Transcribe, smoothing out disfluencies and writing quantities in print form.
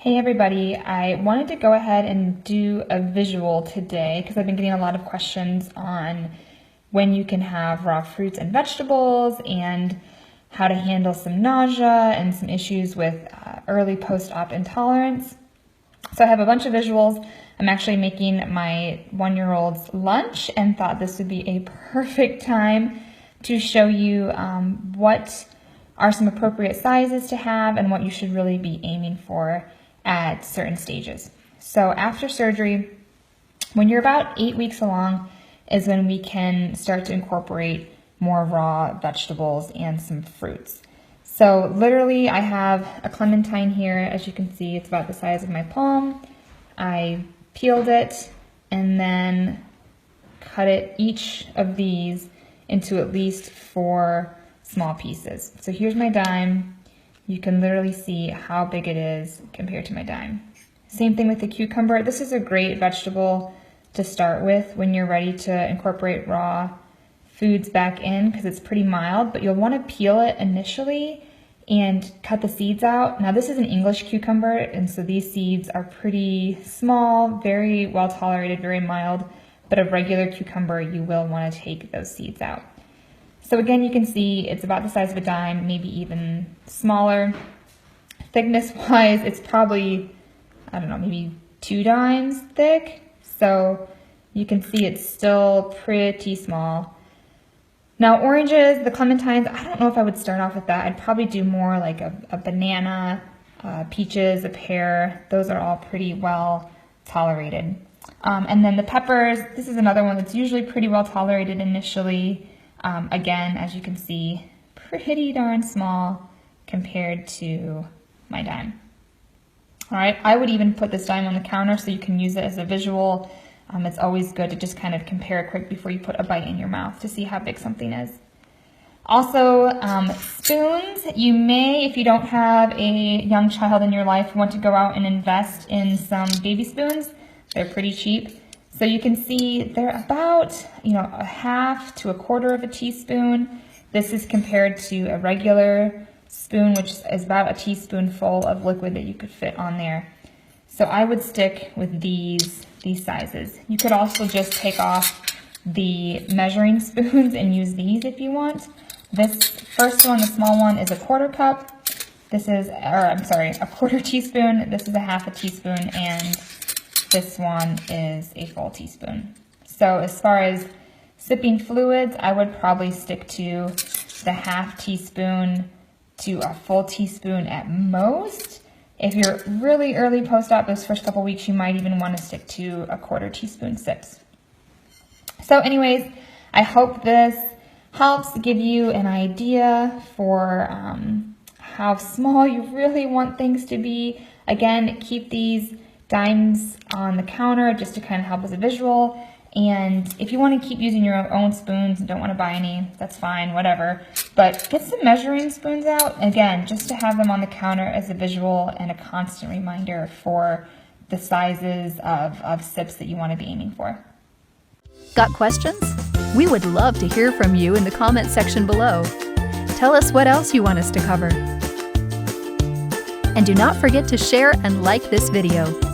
Hey everybody, I wanted to go ahead and do a visual today because I've been getting a lot of questions on when you can have raw fruits and vegetables and how to handle some nausea and some issues with early post-op intolerance. So I have a bunch of visuals. I'm actually making my 1-year-old's lunch and thought this would be a perfect time to show you what are some appropriate sizes to have and what you should really be aiming for at certain stages. So after surgery, when you're about 8 weeks along, is when we can start to incorporate more raw vegetables and some fruits. So literally I have a clementine here. As you can see, it's about the size of my palm. I peeled it and then cut it, each of these, into at least 4 small pieces. So here's my dime. You can literally see how big it is compared to my dime. Same thing with the cucumber. This is a great vegetable to start with when you're ready to incorporate raw foods back in because it's pretty mild, but you'll want to peel it initially and cut the seeds out. Now this is an English cucumber, and so these seeds are pretty small, very well tolerated, very mild, but a regular cucumber, you will want to take those seeds out. So again, you can see it's about the size of a dime, maybe even smaller. Thickness-wise, it's probably, I don't know, maybe 2 dimes thick. So you can see it's still pretty small. Now oranges, the clementines, I don't know if I would start off with that. I'd probably do more like a banana, peaches, a pear. Those are all pretty well tolerated. And then the peppers, this is another one that's usually pretty well tolerated initially. Again, as you can see, pretty darn small compared to my dime. All right, I would even put this dime on the counter so you can use it as a visual. It's always good to just kind of compare quick before you put a bite in your mouth to see how big something is. Also, spoons. You may, if you don't have a young child in your life, want to go out and invest in some baby spoons. They're pretty cheap. So you can see they're about, a half to a quarter of a teaspoon. This is compared to a regular spoon, which is about a teaspoonful of liquid that you could fit on there. So I would stick with these sizes. You could also just take off the measuring spoons and use these if you want. This first one, the small one, is a quarter cup. This is, a quarter teaspoon. This is a half a teaspoon, and this one is a full teaspoon. So as far as sipping fluids, I would probably stick to the half teaspoon to a full teaspoon at most. If you're really early post-op, those first couple weeks, you might even want to stick to a quarter teaspoon sips. So anyways, I hope this helps give you an idea for how small you really want things to be. Again, keep these dimes on the counter just to kind of help as a visual. And if you want to keep using your own spoons and don't want to buy any, that's fine, whatever. But get some measuring spoons out, again, just to have them on the counter as a visual and a constant reminder for the sizes of sips that you want to be aiming for. Got questions? We would love to hear from you in the comment section below. Tell us what else you want us to cover. And do not forget to share and like this video.